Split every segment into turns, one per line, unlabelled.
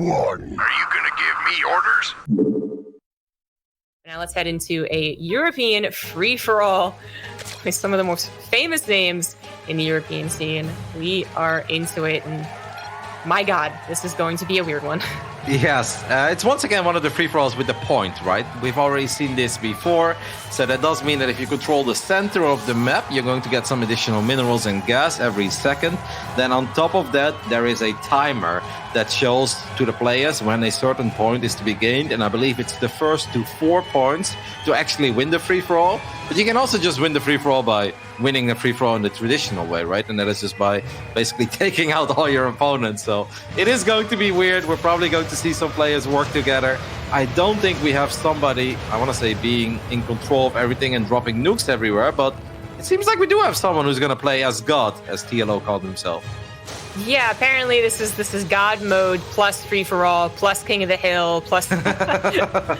one.
Are you gonna give me orders?
Now let's head into a European free-for-all with some of the most famous names in the European scene. We are into it, and my God, this is going to be a weird one.
Yes, it's once again one of the free-for-alls with the point, right? We've already seen this before, so that does mean that if you control the center of the map, you're going to get some additional minerals and gas every second. Then on top of that, there is a timer that shows to the players when a certain point is to be gained, and I believe it's the first to 4 points to actually win the free-for-all. But you can also just win the free-for-all by winning the free-for-all in the traditional way, right? And that is just by basically taking out all your opponents. So it is going to be weird. We're probably going to see some players work together. I don't think we have somebody, I want to say, being in control of everything and dropping nukes everywhere, but it seems like we do have someone who's going to play as God, as TLO called himself.
Yeah, apparently this is God mode plus free-for-all plus King of the Hill plus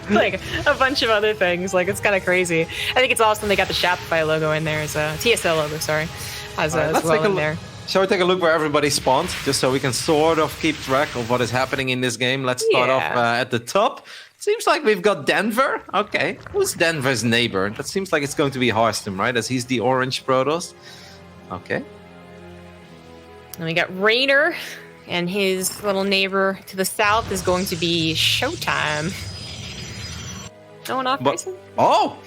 like a bunch of other things. Like, it's kind of crazy. I think it's awesome they got the Shopify logo in there, as a TSL logo, sorry, as well in there.
Shall we take a look where everybody spawns, just so we can sort of keep track of what is happening in this game? Let's start off at the top. Seems like we've got Denver. Okay, who's Denver's neighbor? That seems like it's going to be Harstem, right? As he's the orange Protoss. Okay.
And we got Rainer, and his little neighbor to the south is going to be Showtime. No one off, Grayson?
Oh,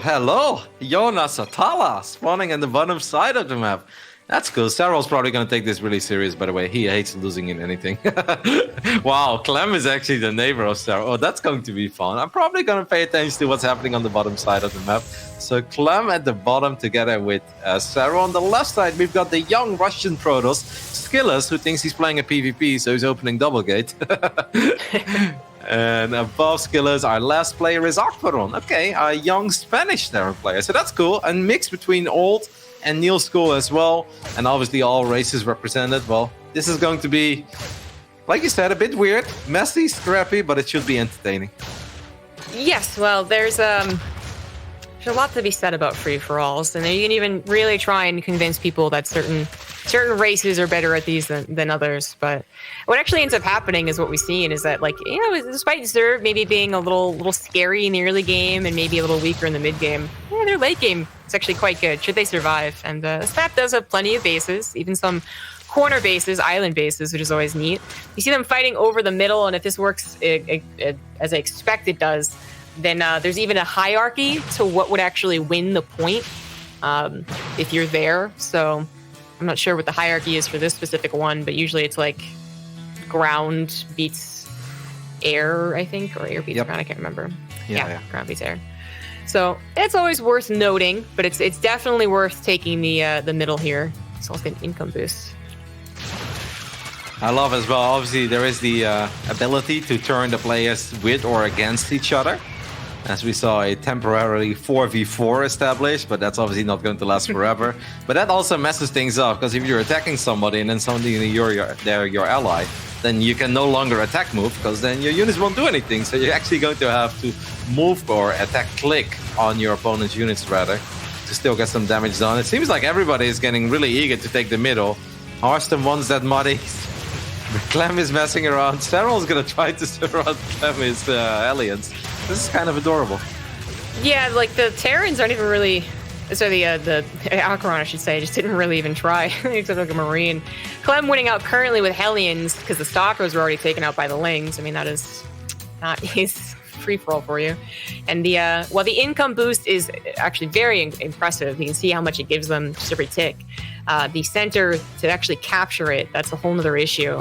hello. Jonas Atala spawning in the bottom side of the map. That's cool. Seral's probably going to take this really serious, by the way. He hates losing in anything. Wow, Clem is actually the neighbor of Seral. Oh, that's going to be fun. I'm probably going to pay attention to what's happening on the bottom side of the map. So Clem at the bottom together with Seral. On the left side, we've got the young Russian Protoss, Skillas, who thinks he's playing a PvP, so he's opening double gate. And above Skillas, our last player is Aquaron. Okay, a young Spanish Terran player. So that's cool. And mixed between old and new school as well, and obviously all races represented. Well, this is going to be, like you said, a bit weird, messy, scrappy, but it should be entertaining.
Yes, well, there's a lot to be said about free-for-alls, and you can even really try and convince people that certain races are better at these than others. But what actually ends up happening is what we've seen is that, like, despite Zerv maybe being a little scary in the early game and maybe a little weaker in the mid game, their late game is actually quite good should they survive. And this map does have plenty of bases, even some corner bases, island bases, which is always neat. You see them fighting over the middle, and if this works as I expect it does, then there's even a hierarchy to what would actually win the point if you're there. So I'm not sure what the hierarchy is for this specific one, but usually it's like ground beats air, I think, or air beats ground. I can't remember. Yeah, ground beats air. So it's always worth noting, but it's definitely worth taking the middle here. It's also an income boost.
I love as well, obviously there is the ability to turn the players with or against each other. As we saw a temporarily 4v4 established, but that's obviously not going to last forever. But that also messes things up, because if you're attacking somebody and then somebody they're your ally, then you can no longer attack move, because then your units won't do anything. So you're actually going to have to move or attack click on your opponent's units rather, to still get some damage done. It seems like everybody is getting really eager to take the middle. Harstem wants that muddy. Clem is messing around. Seral's gonna try to surround Clem's aliens. This is kind of adorable.
Yeah, like the Terrans aren't even really... Sorry, the Acheron, I should say, just didn't really even try, except like a Marine. Clem winning out currently with Hellions, because the Stalkers were already taken out by the Lings. I mean, that is not his free-for-all for you. And the the income boost is actually very impressive. You can see how much it gives them just every tick. The center, to actually capture it, that's a whole nother issue.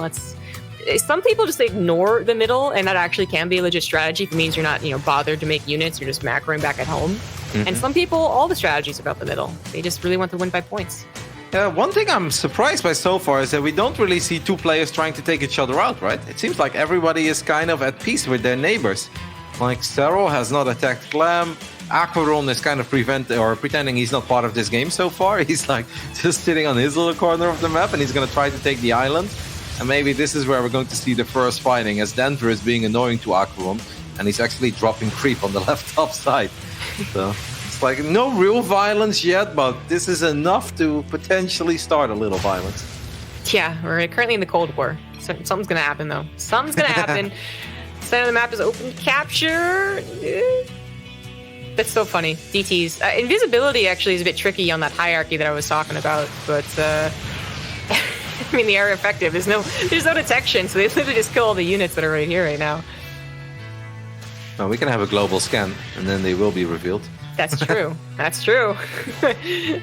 Some people just ignore the middle, and that actually can be a legit strategy. If it means you're not, bothered to make units, you're just macroing back at home. Mm-hmm. And some people, all the strategies about the middle. They just really want to win by points.
One thing I'm surprised by so far is that we don't really see two players trying to take each other out, right? It seems like everybody is kind of at peace with their neighbors. Like, Seral has not attacked Clem. Aquaron is kind of pretending he's not part of this game so far. He's like just sitting on his little corner of the map, and he's going to try to take the island. And maybe this is where we're going to see the first fighting, as Denver is being annoying to Aquaron, and he's actually dropping creep on the left top side. So it's like no real violence yet, but this is enough to potentially start a little violence.
Yeah, we're currently in the Cold War. Something's gonna happen though. Something's gonna happen. Center of the map is open capture. That's so funny. DTs. Invisibility actually is a bit tricky on that hierarchy that I was talking about, but I mean the area effective. There's no detection, so they literally just kill all the units that are right here right now.
Well, we can have a global scan, and then they will be revealed.
That's true. That's true.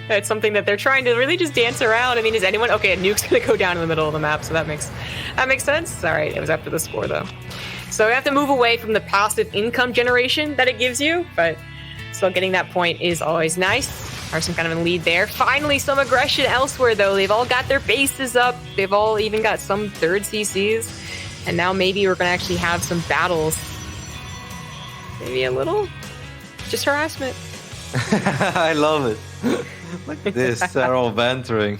That's something that they're trying to really just dance around. I mean, is anyone okay? A nuke's gonna go down in the middle of the map, so that makes sense. All right, it was after the score though, so we have to move away from the passive income generation that it gives you, but still getting that point is always nice. Arson kind of in the lead there. Finally, some aggression elsewhere though. They've all got their bases up. They've all even got some third CCs, and now maybe we're gonna actually have some battles. Maybe a little. Just harassment.
I love it. Look at this, Seral bantering.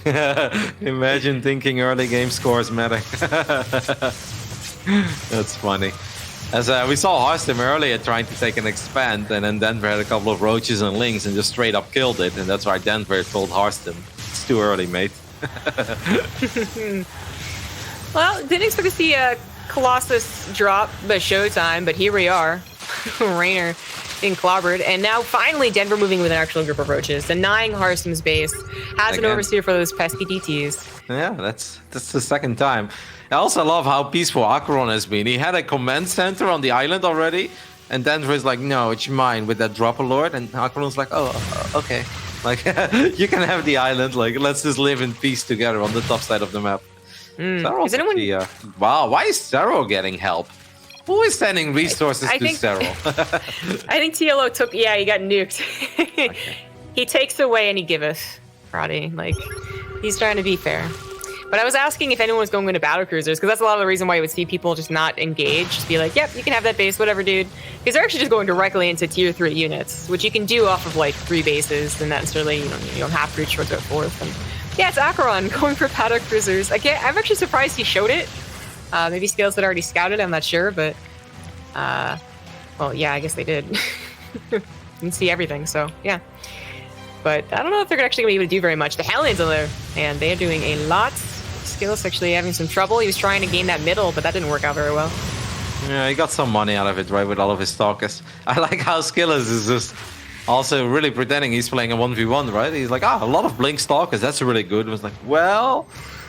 Imagine thinking early game scores matter. That's funny. As we saw Harstem earlier trying to take an expand, and then Denver had a couple of roaches and lings and just straight up killed it, and that's why Denver told Harstem, it's too early, mate.
Well, didn't expect to see a Colossus drop, but showtime, but here we are. Raynor being clobbered, and now finally Denver moving with an actual group of roaches, denying Harstem's base, has an overseer for those pesky DTs.
Yeah, that's the second time. I also love how peaceful Acheron has been. He had a command center on the island already, and Denver is like, no, it's mine with that dropper lord, and Acheron's like, oh, okay. Like, you can have the island, like, let's just live in peace together on the top side of the map.
Is anyone...
Wow, why is Seral getting help? Who is sending resources to Seral?
I think TLO took... Yeah, he got nuked. Okay. He takes away and he giveth, Roddy. Like, he's trying to be fair. But I was asking if anyone was going into Battlecruisers, because that's a lot of the reason why you would see people just not engage. Just be like, yep, you can have that base, whatever, dude. Because they're actually just going directly into tier 3 units, which you can do off of, like, 3 bases, and not necessarily, you don't have to reach towards that 4th. And yeah, it's Acheron going for Battlecruisers. I'm actually surprised he showed it. Maybe Scales had already scouted, I'm not sure, but well, yeah, I guess they did. Didn't see everything, so yeah. But I don't know if they're actually going to be able to do very much. The Hellions are there, and they are doing a lot. Skills actually having some trouble. He was trying to gain that middle, but that didn't work out very well.
Yeah, he got some money out of it, right, with all of his stalkers. I like how Skills is just also really pretending he's playing a 1v1, right? He's like, a lot of blink stalkers, that's really good. It was like, well,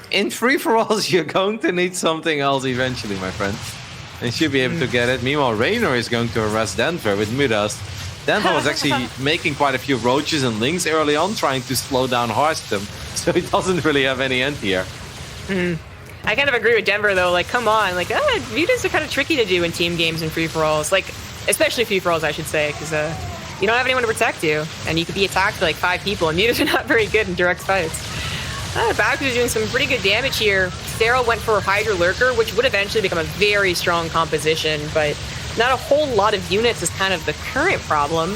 in free-for-alls, you're going to need something else eventually, my friend. And should be able to get it. Meanwhile, Raynor is going to harass Denver with Mudas. Denver was actually making quite a few roaches and lings early on, trying to slow down Harstem. So he doesn't really have any end here.
I kind of agree with Denver, though. Like, come on. Like, mutas are kind of tricky to do in team games and free-for-alls. Like, especially free-for-alls, I should say, because you don't have anyone to protect you. And you could be attacked by, like, 5 people, and mutas are not very good in direct fights. Battlecruiser is doing some pretty good damage here. Seral went for Hydra Lurker, which would eventually become a very strong composition, but not a whole lot of units is kind of the current problem.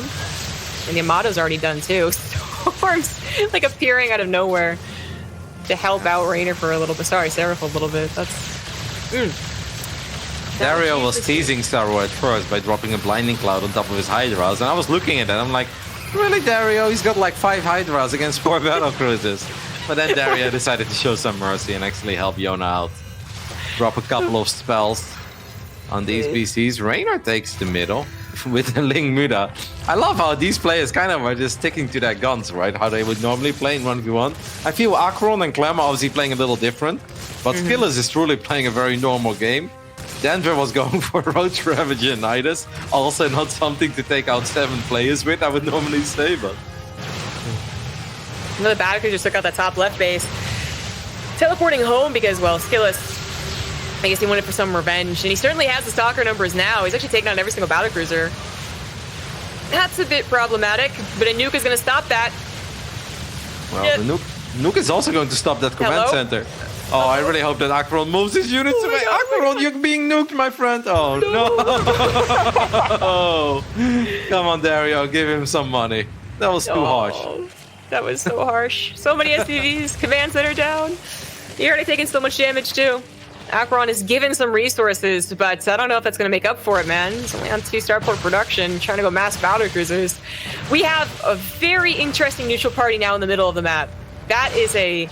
And the Amato's already done too. Storms like appearing out of nowhere to help out Raynor for a little bit. Sorry, Seral for a little bit. That's...
Dario was teasing Seral at first by dropping a Blinding Cloud on top of his Hydras, and I was looking at it, I'm like, really, Dario? He's got like 5 Hydras against 4 Battlecruisers. But then Dario decided to show some mercy and actually help Yona out. Drop a couple of spells on these BCs. Raynor takes the middle with the Ling Muda. I love how these players kind of are just sticking to their guns, right? How they would normally play in 1v1. I feel Acheron and Clem are obviously playing a little different. But Skillers is truly playing a very normal game. Denver was going for Roach Ravager and Nidus. Also not something to take out 7 players with, I would normally say, but...
Another Battlecruiser just took out that top left base. Teleporting home because, well, Skillis, I guess he wanted for some revenge. And he certainly has the stalker numbers now. He's actually taken out every single Battlecruiser. That's a bit problematic, but a nuke is going to stop that.
Well, the nuke is also going to stop that command center. Oh, I really hope that Acheron moves his units away. Acheron, you're being nuked, my friend. Oh, no. Come on, Dario, give him some money. That was too harsh.
That was so harsh. So many SPVs, commands that are down. You're already taking so much damage, too. Acheron is given some resources, but I don't know if that's going to make up for it, man. He's only on 2 starport production, trying to go mass Battlecruisers. We have a very interesting neutral party now in the middle of the map. That's a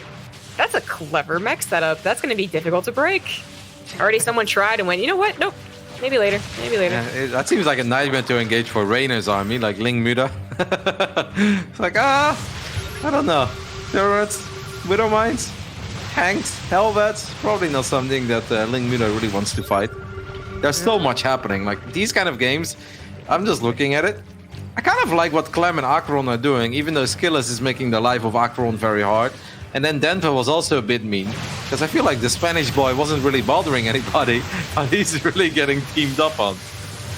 clever mech setup. That's going to be difficult to break. Already someone tried and went, you know what? Nope. Maybe later. Maybe later.
Yeah, that seems like a nightmare to engage for Rainer's army, like Ling Muda. It's like, I don't know. Turrets, Widow Mines, Hanks, Helvets, probably not something that Ling Muda really wants to fight. There's so much happening. Like, these kind of games, I'm just looking at it. I kind of like what Clem and Acheron are doing, even though Skillis is making the life of Acheron very hard. And then Denver was also a bit mean, because I feel like the Spanish boy wasn't really bothering anybody, and he's really getting teamed up on.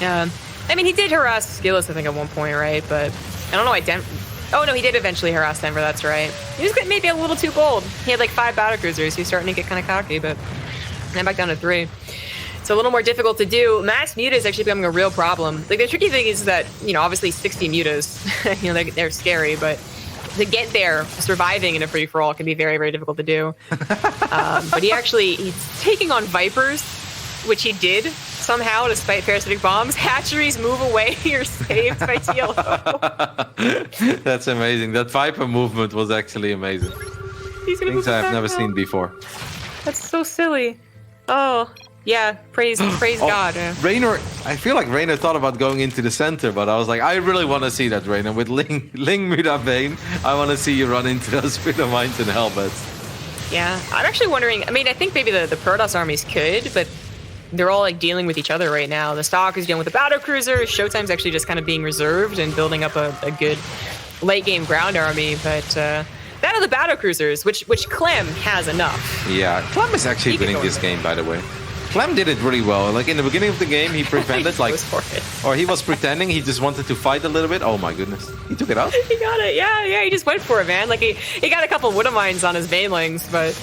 Yeah. I mean, he did harass Skillis, I think, at one point, right? But I don't know why Denver... Oh, no, he did eventually harass Denver, that's right. He was maybe a little too bold. He had like 5 Battlecruisers. He was starting to get kind of cocky, but now back down to 3. It's a little more difficult to do. Mass Muta is actually becoming a real problem. Like, the tricky thing is that, you know, obviously 60 Mutas, you know, they're scary, but to get there, surviving in a free-for-all can be very, very difficult to do. But he's taking on Vipers, which he did somehow despite parasitic bombs. Hatcheries move away, you're saved by TLO.
That's amazing. That Viper movement was actually amazing. Things I've never seen before.
That's so silly. Oh, yeah, praise God. Yeah.
Rainer, I feel like Rainer thought about going into the center, but I was like, I really want to see that, Rainer. With Ling Muda Bane, I want to see you run into those Widow Mines and Helmets.
Yeah, I'm actually wondering, I mean, I think maybe the Protoss armies could, but they're all like dealing with each other right now. The Stock is dealing with the Battlecruiser. Showtime's actually just kind of being reserved and building up a good late game ground army, but that of the Battlecruisers, which Clem has enough.
Yeah, Clem is actually winning this game, by the way. Clem did it really well. Like in the beginning of the game, he prevented or he was pretending he just wanted to fight a little bit. Oh my goodness, he took it out.
He got it. Yeah, he just went for it, man. Like he got a couple Widow Mines on his Banelings, but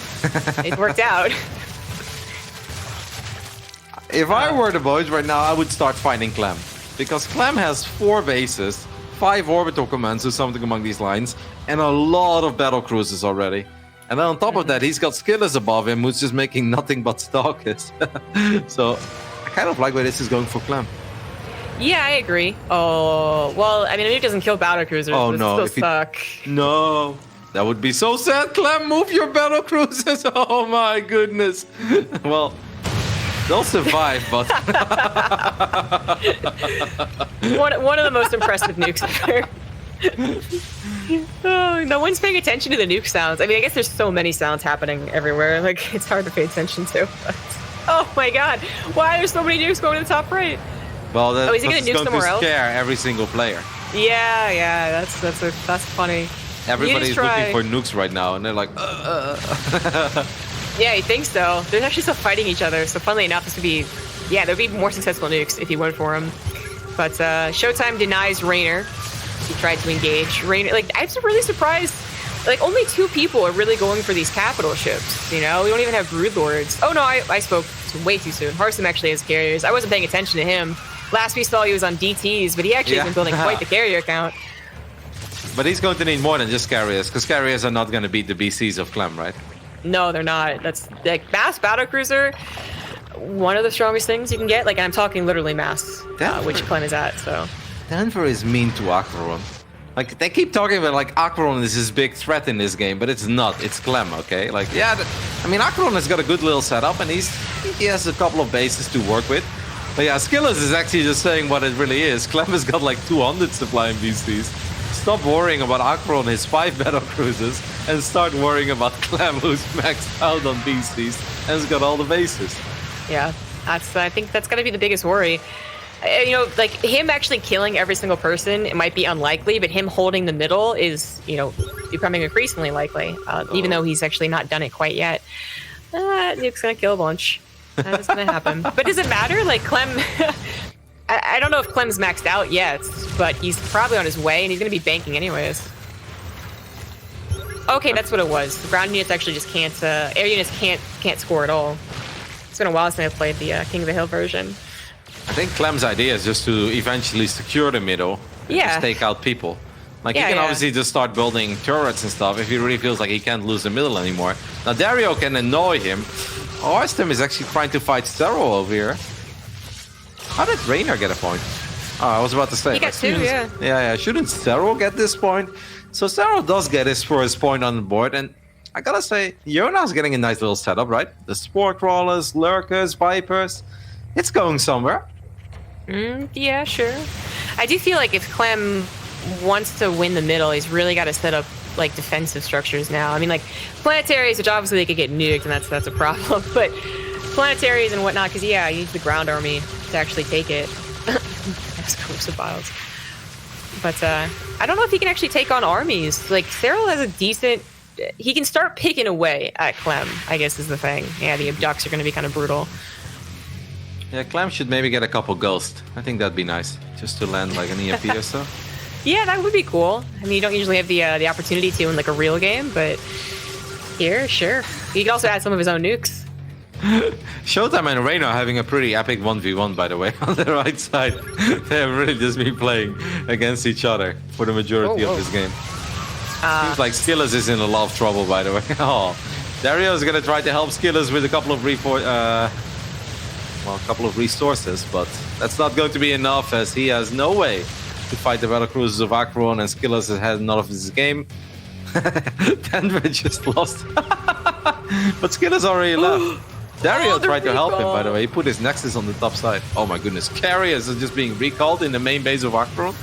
it worked out.
If I were the boys right now, I would start fighting Clem, because Clem has 4 bases, 5 orbital commands or something among these lines, and a lot of battle cruisers already. And then on top of that, he's got Skillis above him, who's just making nothing but stalkers. So I kind of like where this is going for Clem.
Yeah, I agree. Oh, well, I mean, if he doesn't kill Battlecruisers,
oh no,
still stuck.
No, that would be so sad. Clem, move your Battlecruisers. Oh my goodness. Well, they'll survive, but...
one of the most impressive nukes ever. Oh, no one's paying attention to the nuke sounds. I mean, I guess there's so many sounds happening everywhere. Like, it's hard to pay attention to. But, oh my god, why are there so many nukes going to the top right?
Well,
is he gonna nuke somewhere else?
Scare every single player.
Yeah, that's funny.
Everybody's looking for nukes right now, and they're like,
Yeah, you think so? They're actually still fighting each other. So funnily enough, this would be, there'd be more successful nukes if he went for them. But Showtime denies Rainer. He tried to engage Rainer. Like, I'm really surprised. Like, only 2 people are really going for these capital ships. You know, we don't even have Brood Lords. Oh no, I spoke way too soon. Harsum actually has carriers. I wasn't paying attention to him. Last we saw, he was on DTs, but he actually has been building quite the carrier count.
But he's going to need more than just carriers, because carriers are not going to beat the BCs of Clem, right?
No, they're not. That's like mass Battlecruiser. One of the strongest things you can get. Like, I'm talking literally mass, which Clem is at. So
Denver is mean to Acheron. Like, they keep talking about like Acheron is this big threat in this game, but it's not. It's Clem, okay? Like, I mean, Acheron has got a good little setup, and he has a couple of bases to work with. But yeah, Skillis is actually just saying what it really is. Clem has got like 200 supplying BCs. Stop worrying about Acheron, his 5 Battlecruisers, and start worrying about Clem, who's maxed out on BCs and has got all the bases. Yeah,
I think that's going to be the biggest worry. You know, like, him actually killing every single person, it might be unlikely, but him holding the middle is, you know, becoming increasingly likely, even though he's actually not done it quite yet. Nuke's going to kill a bunch. That is going to happen. But does it matter? Like, Clem... I don't know if Clem's maxed out yet, but he's probably on his way, and he's going to be banking anyways. Okay, that's what it was. The ground units actually just can't... air units can't score at all. It's been a while since I played the King of the Hill version.
I think Clem's idea is just to eventually secure the middle. And just take out people. Like, he can obviously just start building turrets and stuff if he really feels like he can't lose the middle anymore. Now, Dario can annoy him. Orstem is actually trying to fight Seral over here. How did Rainer get a point? Oh, I was about to say.
He got 2, yeah.
Yeah. Shouldn't Seral get this point? So Seral does get his first point on the board, and I gotta say, Jona's getting a nice little setup, right? The Spore Crawlers, Lurkers, Vipers. It's going somewhere.
Yeah, sure. I do feel like if Clem wants to win the middle, he's really got to set up like defensive structures now. I mean, like planetaries, which obviously they could get nuked, and that's a problem. But planetaries and whatnot, because yeah, you need the ground army to actually take it. But I don't know if he can actually take on armies. Like Seral has a decent. He can start picking away at Clem, I guess is the thing. Yeah, the abducts are going to be kind of brutal.
Yeah, Clem should maybe get a couple ghosts. I think that'd be nice, just to land like an EMP or so.
Yeah, that would be cool. I mean, you don't usually have the opportunity to in like a real game, but here, sure. He can also add some of his own nukes.
Showtime and Reyna are having a pretty epic 1v1, by the way, on the right side. They have really just been playing against each other for the majority of this game. Seems like Skillers is in a lot of trouble, by the way. Oh, Dario is going to try to help Skillers with a couple of resources, but that's not going to be enough, as he has no way to fight the Battlecruisers of Akron, and Skillers has had enough of this game. Denver just lost. But Skillers already left. Dario tried to help him, by the way. He put his Nexus on the top side. Oh my goodness. Carriers is just being recalled in the main base of Akron.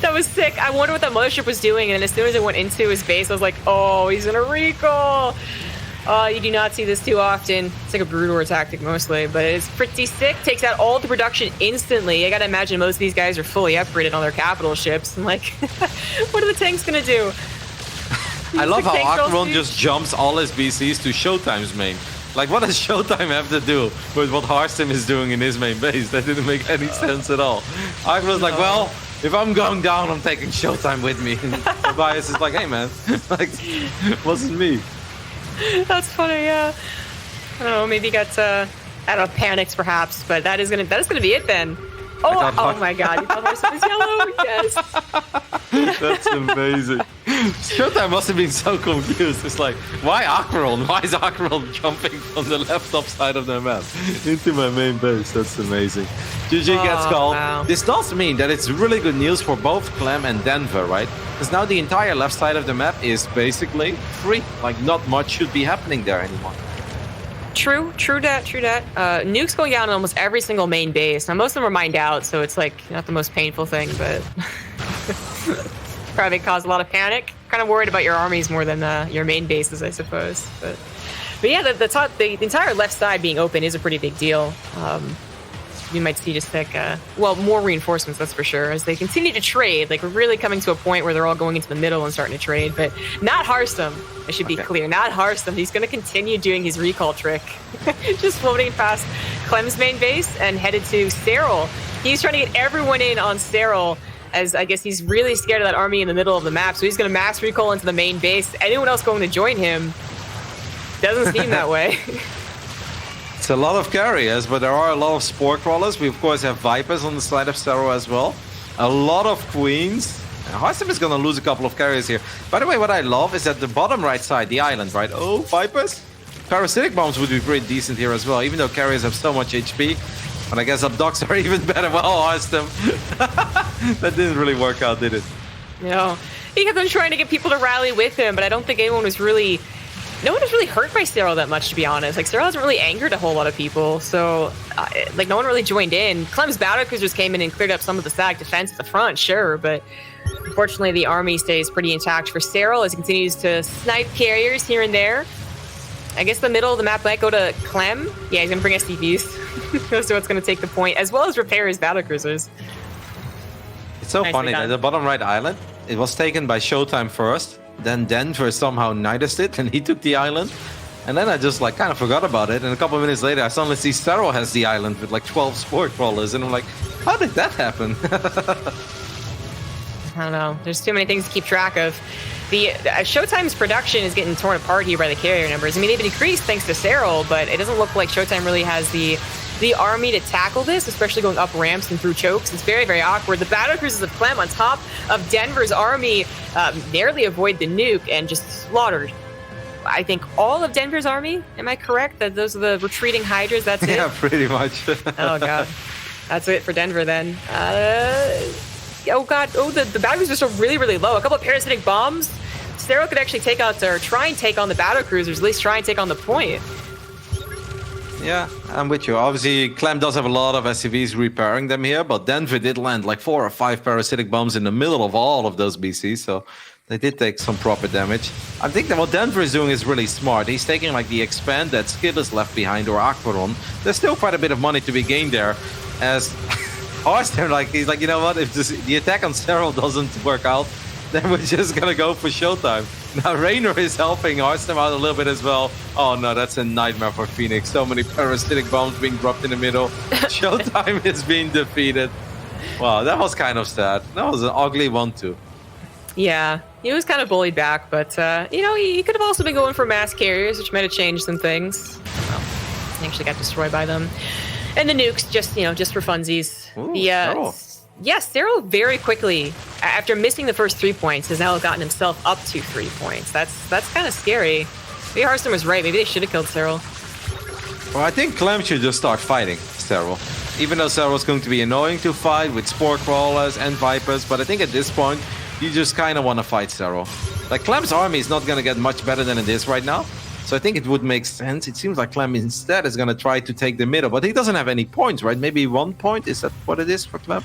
That was sick. I wonder what that mothership was doing, and as soon as it went into his base, I was like, oh, he's gonna recall. You do not see this too often. It's like a brood war tactic mostly, but it's pretty sick. Takes out all the production instantly. I gotta imagine most of these guys are fully upgraded on their capital ships. I'm like, what are the tanks gonna do?
I love how Akron just jumps all his BCs to Showtime's main. Like, what does Showtime have to do with what Harstim is doing in his main base? That didn't make any sense at all. Akron's like, well, if I'm going down, I'm taking Showtime with me. And Tobias is like, hey, man, like, wasn't me.
That's funny, yeah. I don't know, maybe he got, I don't know, panicked perhaps, but that is gonna be it then. Oh my god, you thought Harstim was yellow? Yes.
That's amazing. Showtime must have been so confused. It's like, why Akron? Why is Akron jumping from the left top side of the map into my main base? That's amazing. GG gets called. Wow. This does mean that it's really good news for both Clem and Denver, right? Because now the entire left side of the map is basically free. Like, not much should be happening there anymore.
True that. Nukes going down on almost every single main base. Now, most of them are mined out, so it's like not the most painful thing, but probably caused a lot of panic. Kind of worried about your armies more than your main bases, I suppose. But yeah, the entire left side being open is a pretty big deal. You might see just like, more reinforcements, that's for sure, as they continue to trade. Like, we're really coming to a point where they're all going into the middle and starting to trade, but not Harstim. I should be clear, not Harstim. He's going to continue doing his recall trick. Just floating past Clem's main base and headed to Seral. He's trying to get everyone in on Seral, as I guess he's really scared of that army in the middle of the map, so he's going to mass recall into the main base. Anyone else going to join him? Doesn't seem that way.
It's a lot of carriers, but there are a lot of Spore Crawlers. We, of course, have Vipers on the side of Seral as well. A lot of Queens. Harstim is going to lose a couple of carriers here. By the way, what I love is that the bottom right side, the island, right? Oh, Vipers? Parasitic Bombs would be pretty decent here as well, even though carriers have so much HP. But I guess abducts are even better. Well, Harstim. That didn't really work out, did it?
No. He kept on trying to get people to rally with him, but I don't think anyone was really... No one was really hurt by Seral that much, to be honest. Like, Seral hasn't really angered a whole lot of people, so, like, no one really joined in. Clem's Battlecruisers came in and cleared up some of the static defense at the front, sure, but unfortunately the army stays pretty intact for Seral as he continues to snipe carriers here and there. I guess the middle of the map might go to Clem. Yeah, he's going to bring SCVs. So it's going to take the point, as well as repair his Battlecruisers.
It's so funny that the bottom right island, it was taken by Showtime first. Then Denver somehow nidused it, and he took the island. And then I just like kind of forgot about it. And a couple of minutes later, I suddenly see Seral has the island with like 12 Spore Crawlers. And I'm like, how did that happen?
I don't know. There's too many things to keep track of. The Showtime's production is getting torn apart here by the carrier numbers. I mean, they've increased thanks to Seral, but it doesn't look like Showtime really has the army to tackle this, especially going up ramps and through chokes. It's very, very awkward. The Battlecruisers of Clem on top of Denver's army narrowly avoid the nuke and just slaughtered, I think, all of Denver's army. Am I correct? That those are the retreating Hydras? That's it?
Yeah, pretty much.
Oh, God. That's it for Denver, then. Oh, God. Oh, the Battlecruisers are really, really low. A couple of parasitic bombs Seral could actually take out, or try and take on the Battlecruisers, at least try and take on the point.
Yeah, I'm with you. Obviously, Clem does have a lot of SCVs repairing them here, but Denver did land like 4 or 5 parasitic bombs in the middle of all of those BCs, so they did take some proper damage. I think that what Denver is doing is really smart. He's taking like the expand that Skid is left behind, or Aquaron. There's still quite a bit of money to be gained there, as Hearthstone, like, he's like, you know what, if the attack on Seral doesn't work out, then we're just gonna go for Showtime. Now Raynor is helping Hearthstone out a little bit as well. Oh no, that's a nightmare for Phoenix. So many parasitic bombs being dropped in the middle. Showtime is being defeated. Wow, that was kind of sad. That was an ugly one too.
Yeah, he was kind of bullied back, but, you know, he could have also been going for mass carriers, which might have changed some things. Well, he actually got destroyed by them. And the nukes, just, you know, just for funsies.
Ooh,
Yes, Seral very quickly, after missing the first 3 points, has now gotten himself up to 3 points. That's kind of scary. Maybe Hearthstone was right. Maybe they should have killed Seral.
Well, I think Clem should just start fighting Seral. Even though Seral is going to be annoying to fight with Spore Crawlers and Vipers, but I think at this point, you just kind of want to fight Seral. Like, Clem's army is not going to get much better than it is right now. So I think it would make sense. It seems like Clem instead is going to try to take the middle, but he doesn't have any points, right? Maybe 1 point? Is that what it is for Clem?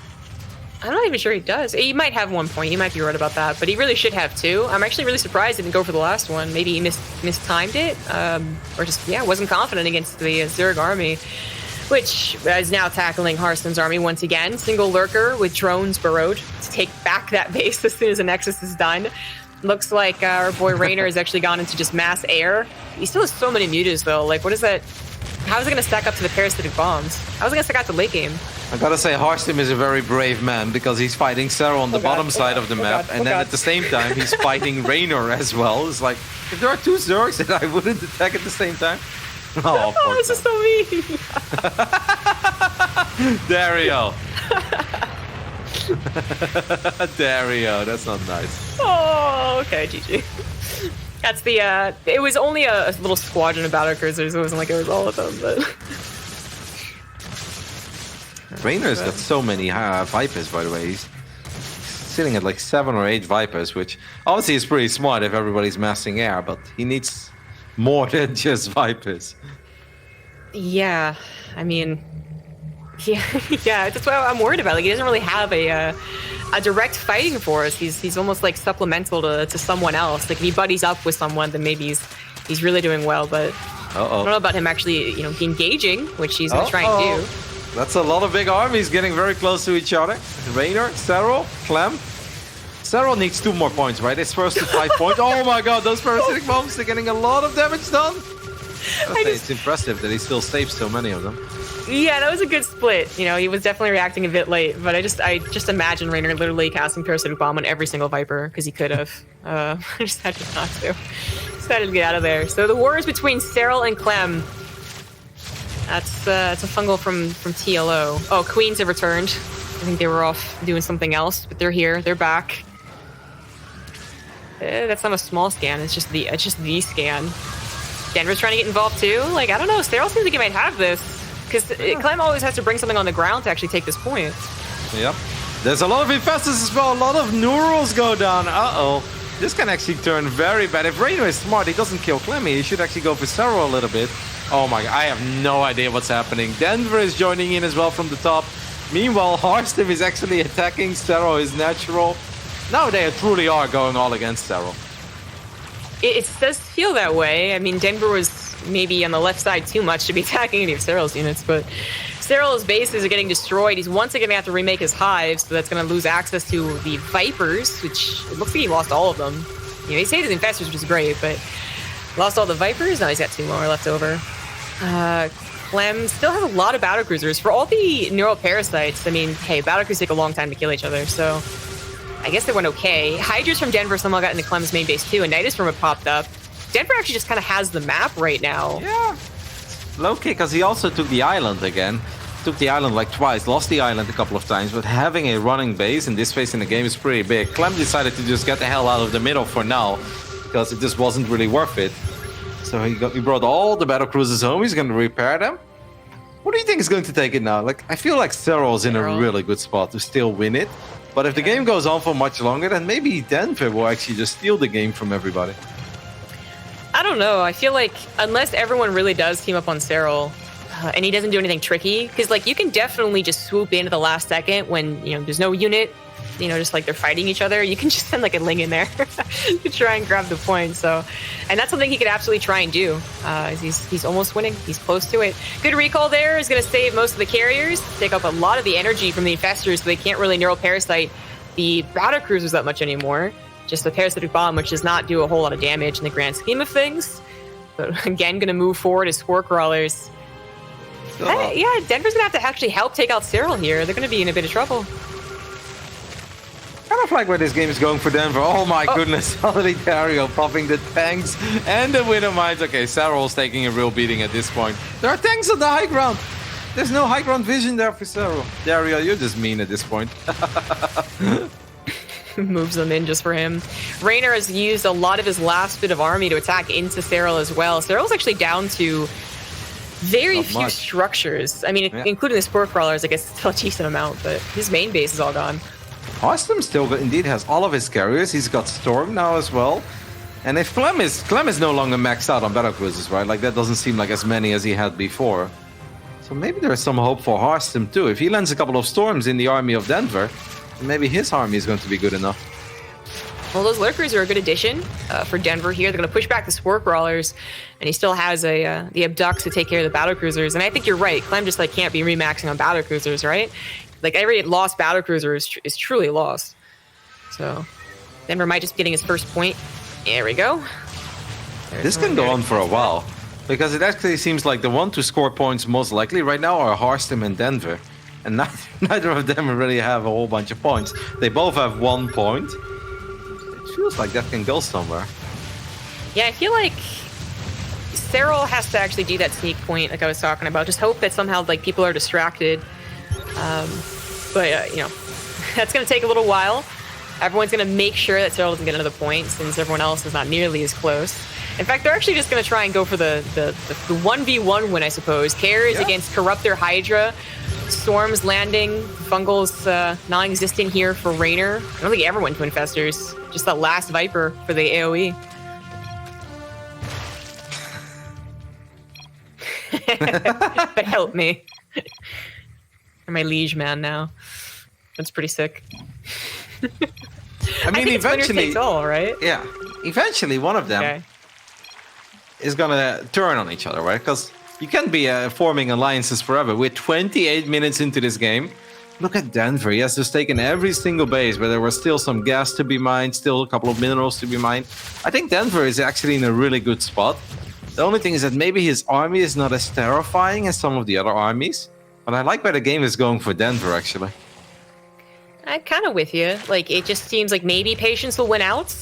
I'm not even sure he does. He might have 1 point. You might be right about that, but he really should have 2. I'm actually really surprised he didn't go for the last one. Maybe he mistimed it, or just, yeah, wasn't confident against the Zerg army, which is now tackling Hearthstone's army once again. Single lurker with drones burrowed to take back that base as soon as the Nexus is done. Looks like our boy Raynor has actually gone into just mass air. He still has so many mutas, though. Like, what is that? How is it going to stack up to the parasitic bombs? How is it going to stack out to late game?
I gotta say, Hearthstone is a very brave man because he's fighting Seral on the bottom side of the map, and then at the same time, he's fighting Raynor as well. It's like, if there are 2 Zergs that I wouldn't attack at the same time. Oh,
Oh, this is so mean.
Dario. Dario, that's not nice.
Oh, okay, GG. That's the, it was only a little squadron of Battlecruisers. It wasn't like it was all of them, but...
Raynor's got so many Vipers, by the way. He's sitting at like 7 or 8 Vipers, which obviously is pretty smart if everybody's massing air, but he needs more than just Vipers.
Yeah, I mean... Yeah, yeah, that's what I'm worried about. Like, he doesn't really have a direct fighting force. He's almost like supplemental to someone else. Like, if he buddies up with someone, then maybe he's really doing well, but... I don't know about him actually, you know, engaging, which he's going to try and do.
That's a lot of big armies getting very close to each other. Raynor, Seral, Clem. Seral needs 2 more points, right? It's first to 5 points. Oh my god, those parasitic bombs are getting a lot of damage done. It's impressive that he still saves so many of them.
Yeah, that was a good split. You know, he was definitely reacting a bit late, but I just imagine Raynor literally casting parasitic bomb on every single Viper because he could have. I just had to not to. Just had to get out of there. So the war is between Seral and Clem. That's it's a fungal from TLO. Oh, Queens have returned. I think they were off doing something else, but they're here. They're back. That's not a small scan. It's just the scan. Denver's trying to get involved too. Like, I don't know. Seral seems like he might have this because Clem always has to bring something on the ground to actually take this point.
Yep. There's a lot of infestors as well. A lot of neurals go down. Uh-oh. This can actually turn very bad. If Raynor is smart, he doesn't kill Clemmy. He should actually go for Seral a little bit. Oh my god, I have no idea what's happening. Denver is joining in as well from the top. Meanwhile, Hearthstone is actually attacking Seral, his natural. Now they truly are going all against Seral.
It does feel that way. I mean, Denver was maybe on the left side too much to be attacking any of Seral's units, but Seral's bases are getting destroyed. He's once again going to have to remake his hives, so that's going to lose access to the Vipers, which it looks like he lost all of them. You know, he saved his infestors, which is great, but lost all the Vipers. Now he's got 2 more left over. Clem still has a lot of Battlecruisers. For all the neural parasites, I mean, hey, Battlecruisers take a long time to kill each other, so I guess they went okay. Hydras from Denver somehow got into Clem's main base too, and Nidus from it popped up. Denver actually just kind of has the map right now.
Yeah. Low-key, because he also took the island again. Took the island like twice, lost the island a couple of times, but having a running base in this phase in the game is pretty big. Clem decided to just get the hell out of the middle for now, because it just wasn't really worth it. So he brought all the Battlecruisers home. He's going to repair them. What do you think is going to take it now? Like, I feel like Seral's in a really good spot to still win it. But if the game goes on for much longer, then maybe Denver will actually just steal the game from everybody.
I don't know. I feel like unless everyone really does team up on Seral, and he doesn't do anything tricky, because like you can definitely just swoop in at the last second when there's no unit, just like they're fighting each other. You can just send like a Ling in there to try and grab the point. So, and that's something he could absolutely try and do. He's almost winning. He's close to it. Good recall there is going to save most of the carriers, take up a lot of the energy from the infestors, so they can't really neural parasite the Battlecruisers that much anymore. Just the parasitic bomb, which does not do a whole lot of damage in the grand scheme of things. But again, going to move forward as Spore Crawlers. Yeah, Denver's going to have to actually help take out Seral here. They're going to be in a bit of trouble.
Kind of like where this game is going for Denver. Oh my goodness, Solitario popping the tanks and the Widow Mines. Okay, Seral's taking a real beating at this point. There are tanks on the high ground. There's no high ground vision there for Seral. Dario, you're just mean at this point.
Moves them in just for him. Raynor has used a lot of his last bit of army to attack into Seral as well. Seral's actually down to very few structures. I mean, including the Spore Crawlers, I guess it's still a decent amount, but his main base is all gone.
Austin still indeed has all of his carriers. He's got Storm now as well. And if Clem is no longer maxed out on Battlecruisers, right? Like that doesn't seem like as many as he had before. So maybe there's some hope for Harstem too. If he lands a couple of Storms in the army of Denver, maybe his army is going to be good enough.
Well, those Lurkers are a good addition for Denver here. They're going to push back the Spore Crawlers, and he still has the Abducts to take care of the Battlecruisers. And I think you're right. Clem just like can't be remaxing on Battlecruisers, right? Like every lost Battlecruiser is truly lost. So Denver might just be getting his first point. There we go.
This can go on for a while, because it actually seems like the one to score points most likely right now are Harstem and Denver. And neither of them really have a whole bunch of points. They both have 1 point. It feels like that can go somewhere.
Yeah, I feel like Seral has to actually do that sneak point like I was talking about. Just hope that somehow like people are distracted. But that's going to take a little while. Everyone's going to make sure that Seral doesn't get another point since everyone else is not nearly as close. In fact, they're actually just going to try and go for the 1v1 win, I suppose. Carriers against Corruptor Hydra. Storms landing. Fungals non-existent here for Raynor. I don't think he ever went to Infestors. Just that last Viper for the AoE. But help me. You're my liege man now. That's pretty sick.
I mean,
think
eventually,
it's winner takes all, right?
Yeah, eventually one of them is gonna turn on each other, right? Because you can't be forming alliances forever. We're 28 minutes into this game. Look at Denver. He has just taken every single base where there was still some gas to be mined, still a couple of minerals to be mined. I think Denver is actually in a really good spot. The only thing is that maybe his army is not as terrifying as some of the other armies. But I like where the game is going for Denver, actually.
I'm kind of with you. Like, it just seems like maybe Patience will win out.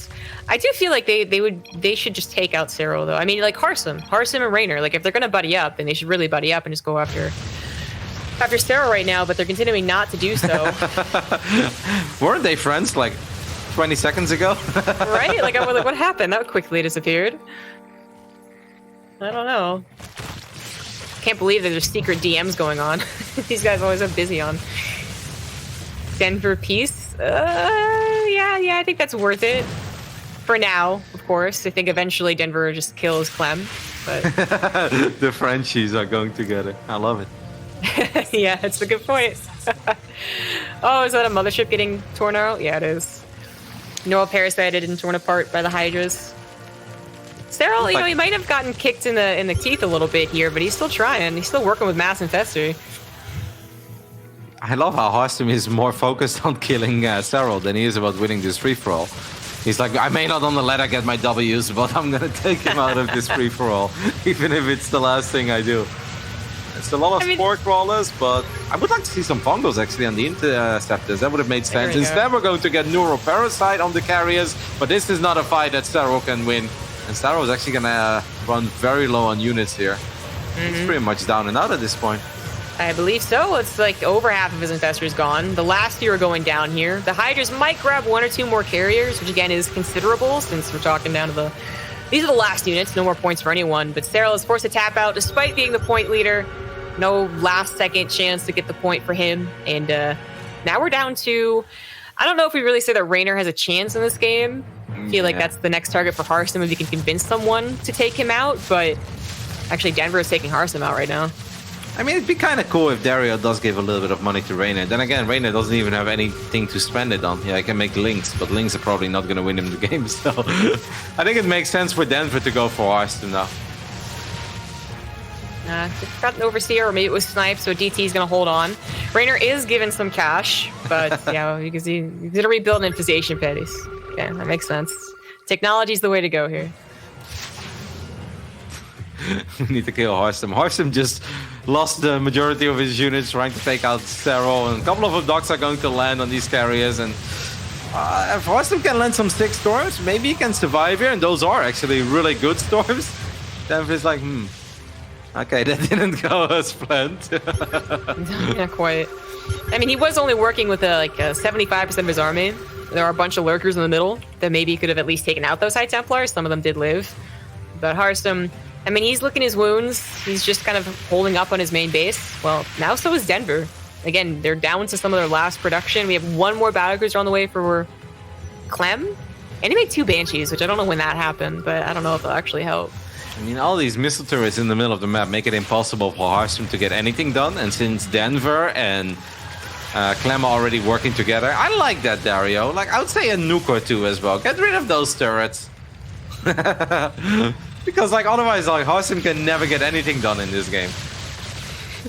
I do feel like they should just take out Seral, though. I mean, like Harstem and Raynor. Like, if they're gonna buddy up, then they should really buddy up and just go after Seral right now. But they're continuing not to do so.
Weren't they friends like 20 seconds ago?
Right? Like, I was like, what happened? That quickly disappeared. I don't know. Can't believe that there's secret DMs going on. These guys always have busy on. Denver Peace? Yeah, I think that's worth it. For now, of course. I think eventually Denver just kills Clem. But
the Frenchies are going together. I love it.
Yeah, that's a good point. Oh, is that a mothership getting torn out? Yeah, it is. Neural parasited and torn apart by the Hydras. Seral, he might have gotten kicked in the teeth a little bit here, but he's still trying. He's still working with Mass Infestor.
I love how Harstem is more focused on killing Seral than he is about winning this free-for-all. He's like, I may not on the ladder get my W's, but I'm going to take him out of this free-for-all, even if it's the last thing I do. It's a lot of Spore Crawlers, but I would like to see some Fungals actually on the Interceptors. That would have made sense. Instead, we're going to get Neural Parasite on the carriers, but this is not a fight that Seral can win. And Seral is actually going to run very low on units here. He's pretty much down and out at this point.
I believe so. It's like over half of his infestors gone. The last two are going down here. The Hydras might grab 1 or 2 more carriers, which again is considerable since we're talking down to the... These are the last units, no more points for anyone. But Seral is forced to tap out despite being the point leader. No last second chance to get the point for him. And now we're down to I don't know if we really say that Raynor has a chance in this game. I feel like
Yeah.
that's the next target for Hearthstone if we can convince someone to take him out, but actually Denver is taking Hearthstone out right now.
I mean, it'd be kind of cool if Dario does give a little bit of money to Raynor. Then again, Raynor doesn't even have anything to spend it on. Yeah, I can make links, but links are probably not going to win him the game. So I think it makes sense for Denver to go for Hearthstone now.
Got an Overseer, or maybe it was Snipe, so DT is going to hold on. Raynor is given some cash, but yeah, because he's going to rebuild an Infestation Pit. Yeah, that makes sense. Technology's the way to go here.
We need to kill Hearthstone. Hearthstone just lost the majority of his units trying to take out Seral, and a couple of Abducts are going to land on these carriers. And if Hearthstone can land some 6 storms, maybe he can survive here, and those are actually really good storms. Denver's like, okay, that didn't go as planned.
Not quite. I mean, he was only working with like 75% of his army. There are a bunch of lurkers in the middle that maybe could have at least taken out those High Templars. Some of them did live. But Hearthstone, I mean, he's licking his wounds. He's just kind of holding up on his main base. Well, now so is Denver. Again, they're down to some of their last production. We have one more Battlecruiser on the way for Clem. And he made 2 Banshees, which I don't know when that happened, but I don't know if it'll actually help.
I mean, all these missile turrets in the middle of the map make it impossible for Hearthstone to get anything done. And since Denver and Clem are already working together, I like that, Dario. Like, I would say a nuke or 2 as well. Get rid of those turrets. Because, like, otherwise, like, Hearthstone can never get anything done in this game.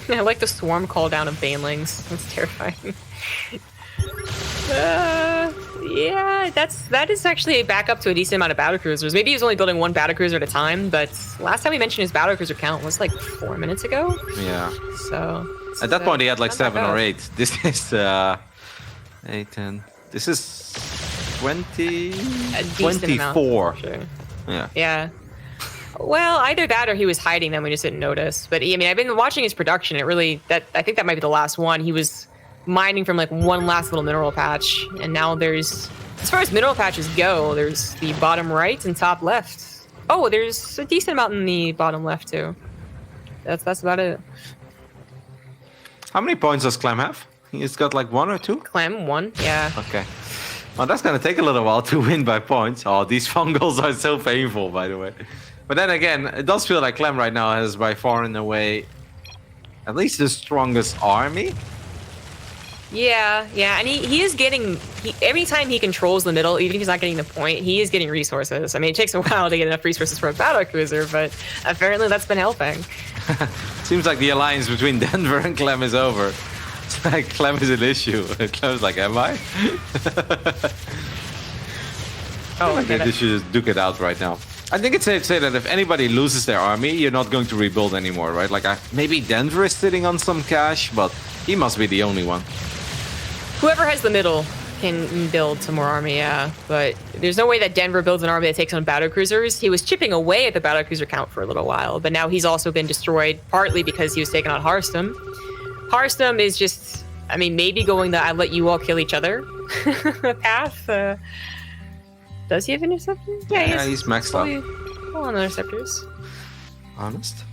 I like the swarm call down of Banelings. That's terrifying. Yeah, that is actually a backup to a decent amount of Battlecruisers. Maybe he was only building 1 Battlecruiser at a time, but last time we mentioned his Battlecruiser count was like 4 minutes ago.
Yeah.
So
At that point, he had like
not that
7 or
bad.
8. This is 8, 10. This is 20,
A decent
24.
amount, for sure.
Yeah.
Yeah. Well, either that or he was hiding them. We just didn't notice. But I mean, I've been watching his production. I think that might be the last one. He was mining from like one last little mineral patch, and now there's, as far as mineral patches go, there's the bottom right and top left. Oh, there's a decent amount in the bottom left too. That's about it.
How many points does Clem have? He's got like 1 or 2?
Clem 1, yeah.
Okay. Well, that's going to take a little while to win by points. Oh, these fungals are so painful, by the way. But then again, it does feel like Clem right now has by far and away at least the strongest army.
Yeah, and he is getting, every time he controls the middle, even if he's not getting the point, he is getting resources. I mean, it takes a while to get enough resources for a Battlecruiser, but apparently that's been helping.
Seems like the alliance between Denver and Clem is over. It's like Clem is an issue. And Clem's like, am I?
Oh,
I think they should just duke it out right now. I think it's safe to say that if anybody loses their army, you're not going to rebuild anymore, right? Like, maybe Denver is sitting on some cash, but he must be the only one.
Whoever has the middle can build some more army, yeah. But there's no way that Denver builds an army that takes on Battlecruisers. He was chipping away at the Battlecruiser count for a little while, but now he's also been destroyed, partly because he was taking on Hearthstone. Hearthstone is just, I mean, maybe going the I let you all kill each other path. Does he have interceptors?
Yeah, he's maxed out.
On interceptors.
Honest?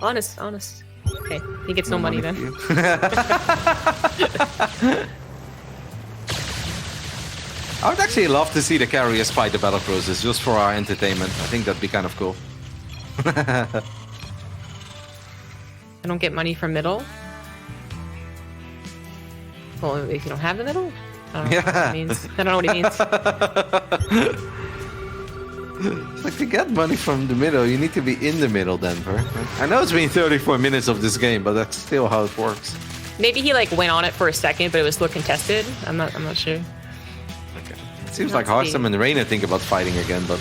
Honest. Okay, he gets no money then.
I would actually love to see the carriers fight the Battlecruisers just for our entertainment. I think that'd be kind of cool.
I don't get money from middle. Well, if you don't have the middle? I don't know what that means. I don't know what he means.
It's like to get money from the middle, you need to be in the middle, Denver. I know it's been 34 minutes of this game, but that's still how it works.
Maybe he like went on it for a second, but it was still contested. I'm not sure.
Okay. It seems like Hearthstone and Raynor think about fighting again, but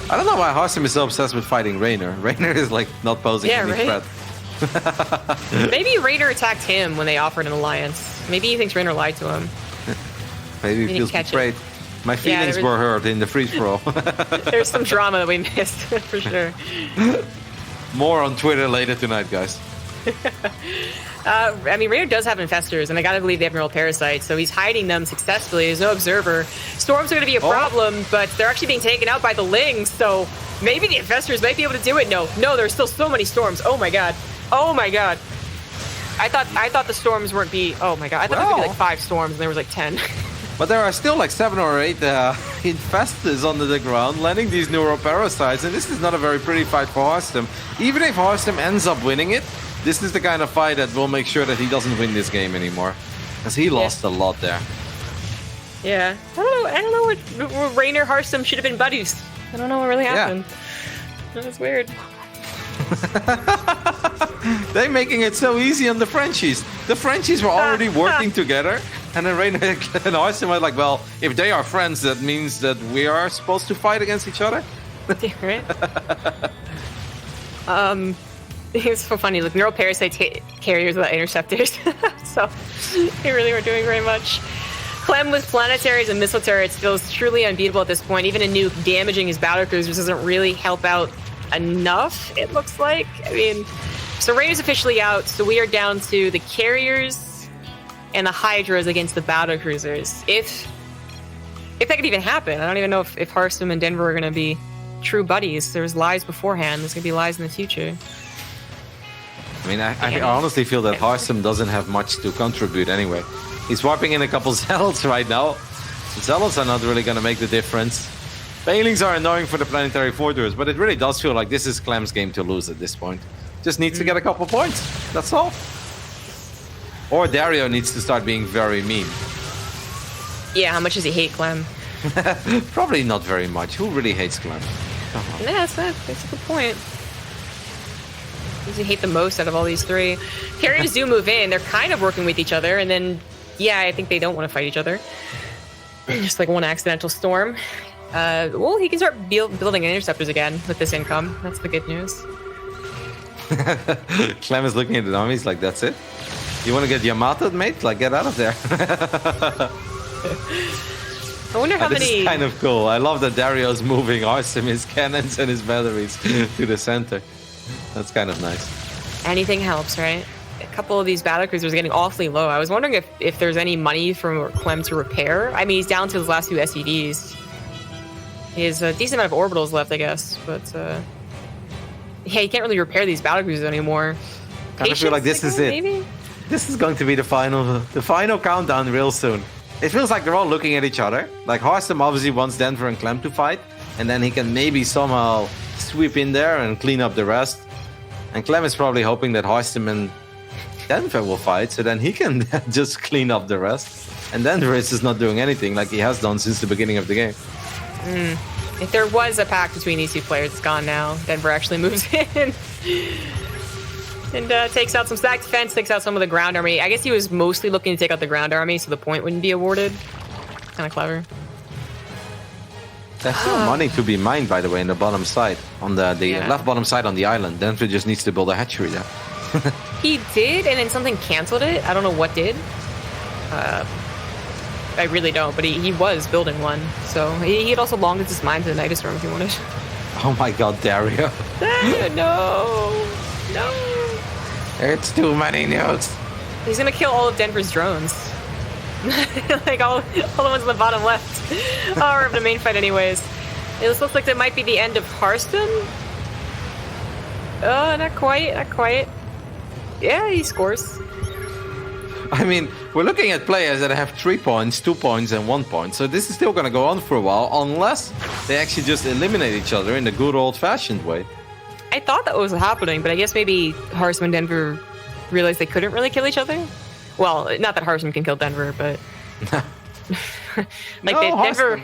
I don't know why Hearthstone is so obsessed with fighting Raynor. Raynor is like not posing any threat.
Maybe Raynor attacked him when they offered an alliance. Maybe he thinks Raynor lied to him.
Maybe he feels betrayed. My feelings were hurt in the free-for-all.
There's some drama that we missed, for sure.
More on Twitter later tonight, guys.
I mean, Raynor does have infestors, and I gotta believe they have neural parasites, so he's hiding them successfully. There's no observer. Storms are gonna be a problem, but they're actually being taken out by the Lings, so maybe the infestors might be able to do it. No, there's still so many storms. Oh my god. I thought the storms weren't oh my god. I thought there would be like 5 storms, and there was like 10.
But there are still like 7 or 8 infestors under the ground, landing these neuroparasites, and this is not a very pretty fight for Harstem. Even if Harstem ends up winning it, this is the kind of fight that will make sure that he doesn't win this game anymore. Because he lost a lot there.
Yeah. I don't know what Rainer Harstem should have been buddies. I don't know what really happened. That was weird.
They're making it so easy on the Frenchies. The Frenchies were already working together, and then Rainer and Harstem were like, well, if they are friends, that means that we are supposed to fight against each other?
Right? It's so funny. Like, neural parasites hit carriers without interceptors. So they really weren't doing very much. Clem with planetaries and missile turrets feels truly unbeatable at this point. Even a nuke damaging his battlecruisers doesn't really help out enough, it looks like. I mean, so Rainer's officially out, so we are down to the carriers and the Hydras against the battlecruisers. If that could even happen. I don't even know if Harstem and Denver are going to be true buddies. There's lies beforehand. There's going to be lies in the future.
I mean, I honestly feel that Harstem doesn't have much to contribute anyway. He's wiping in a couple Zealots right now. Zealots are not really going to make the difference. Banelings are annoying for the planetary fortress, but it really does feel like this is Clem's game to lose at this point. Just needs to get a couple points. That's all. Or Dario needs to start being very mean.
Yeah, how much does he hate Clem?
Probably not very much. Who really hates Clem?
Yeah, that's a good point. Who does he hate the most out of all these three? Carriers do move in. They're kind of working with each other, and then, yeah, I think they don't want to fight each other. Just like one accidental storm. Well, he can start building interceptors again with this income. That's the good news.
Clem is looking at the armies like, that's it? You want to get Yamato, mate? Like, get out of there.
I wonder how
this
many...
is kind of cool. I love that Dario's moving Harstem, his cannons and his batteries to the center. That's kind of nice. Anything
helps, right? A couple of these battlecruisers are getting awfully low. I was wondering if there's any money from Clem to repair. I mean, he's down to his last 2 SEDs. He has a decent amount of orbitals left, I guess, but yeah, you can't really repair these battlecruisers anymore.
I feel like this is it.
Maybe?
This is going to be the final countdown real soon. It feels like they're all looking at each other. Like Harstem obviously wants Denver and Clem to fight, and then he can maybe somehow sweep in there and clean up the rest. And Clem is probably hoping that Harstem and Denver will fight, so then he can just clean up the rest. And Denver is just not doing anything like he has done since the beginning of the game.
If there was a pact between these two players, it's gone now. Denver actually moves in and takes out some stack defense, takes out some of the ground army. I guess he was mostly looking to take out the ground army, so the point wouldn't be awarded. Kind of clever.
There's still money to be mined, by the way, in the bottom side. On the left bottom side on the island. Denver just needs to build a hatchery there.
He did, and then something canceled it. I don't know what did. I really don't, but he was building one. So he had also long distance mine to the Nidus room if he wanted.
Oh my god, Dario.
No.
It's too many nukes.
He's gonna kill all of Denver's drones. Like all the ones on the bottom left. Or the main fight anyways. It looks like that might be the end of Harstem. Oh, not quite. Yeah, he scores.
I mean, we're looking at players that have 3 points, 2 points, and 1 point. So this is still going to go on for a while, unless they actually just eliminate each other in the good old-fashioned way.
I thought that was happening, but I guess maybe Harstem and Denver realized they couldn't really kill each other. Well, not that Harstem can kill Denver, but like Denver.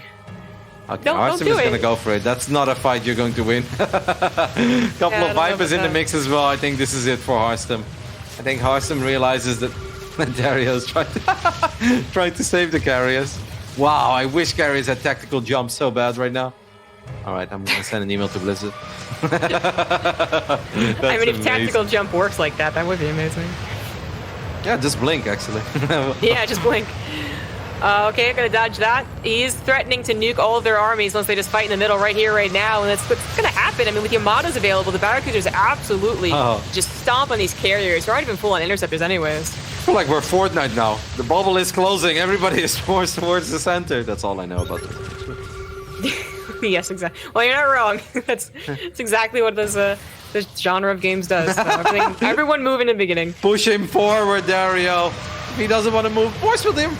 Okay, Harstem is going to go for it. That's not a fight you're going to win. Couple of Vipers in the mix as well. I think this is it for Harstem. I think Harstem realizes that Dario's trying to save the carriers. Wow, I wish carriers had tactical jumps so bad right now. All right, I'm going to send an email to Blizzard.
I mean, if tactical jump works like that, that would be amazing.
Yeah, just blink, actually.
Yeah, just blink. Okay, I'm going to dodge that. He's threatening to nuke all of their armies unless they just fight in the middle right here, right now. And that's what's going to happen. I mean, with Yamatos available, the Battlecruisers absolutely just stomp on these carriers. They're not even full on interceptors anyways.
I feel like we're Fortnite now. The bubble is closing. Everybody is forced towards the center. That's all I know about this.
Yes, exactly. Well, you're not wrong. That's exactly what this genre of games does. So everyone move in the beginning.
Push him forward, Dario. If he doesn't want to move, force with him.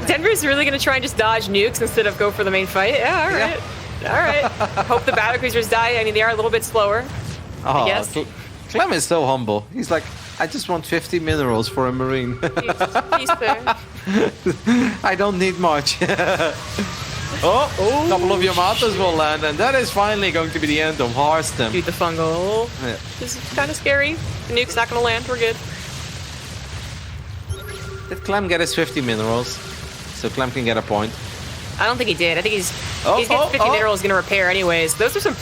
Denver's really gonna try and just dodge nukes instead of go for the main fight. Yeah, all right. All right. Hope the Battlecruisers die. I mean, they are a little bit slower.
Oh,
Yes.
Clem is so humble. He's like, I just want 50 minerals for a marine.
He's there.
I don't need much. Oh, a couple of Yamatas will land, and that is finally going to be the end of Harstem.
Shoot the fungal.
Yeah.
This is kind of scary. The nuke's not gonna land. We're good.
Did Clem get his 50 minerals? So Clem can get a point.
I don't think he did. I think he's
Oh,
getting 50
oh.
minerals gonna repair anyways. Those are some.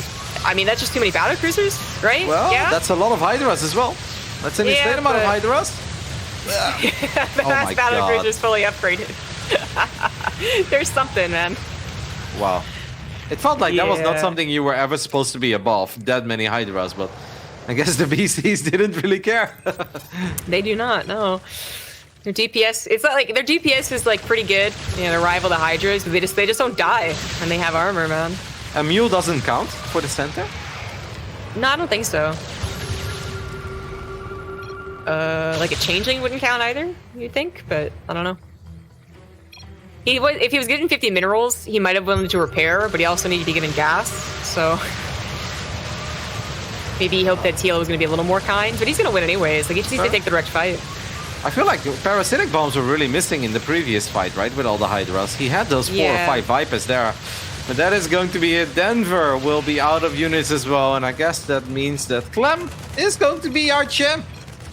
I mean, that's just too many Battlecruisers, right?
Well,
yeah.
that's a lot of Hydras as well. That's an insane amount of
but-
Hydras.
The
Oh
last
my
Battlecruiser
God.
is fully upgraded. There's something, man.
Wow. It felt like that was not
Yeah.
something you were ever supposed to be above, that many Hydras, but I guess the BCs didn't really care.
They do not. No. Their DPS. It's not like their DPS is like pretty good. You know, to rival the Hydras, but they just don't die when they have armor, man.
A mule doesn't count for the center?
No, I don't think so. Like a changeling wouldn't count either, you'd think, but I don't know. If he was getting 50 minerals, he might have wanted to repair, but he also needed to be given gas, so maybe he hoped that TL was going to be a little more kind, but he's going to win anyways. Like, he just needs to take the direct fight.
I feel like parasitic bombs were really missing in the previous fight, right? With all the Hydras. He had those 4
Yeah.
or 5 Vipers there. But that is going to be it. Denver will be out of units as well, and I guess that means that Clem is going to be our champ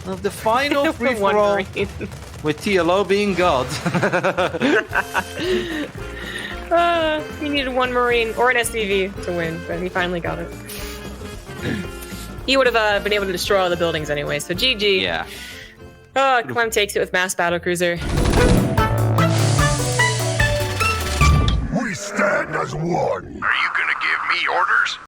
of the final free-for-all, with TLO being God.
He needed 1 Marine or an SCV to win, but he finally got it. He would have been able to destroy all the buildings anyway, so GG.
Yeah.
Oh, Clem takes it with Mass Battlecruiser.
We stand as one. Are you gonna give me orders?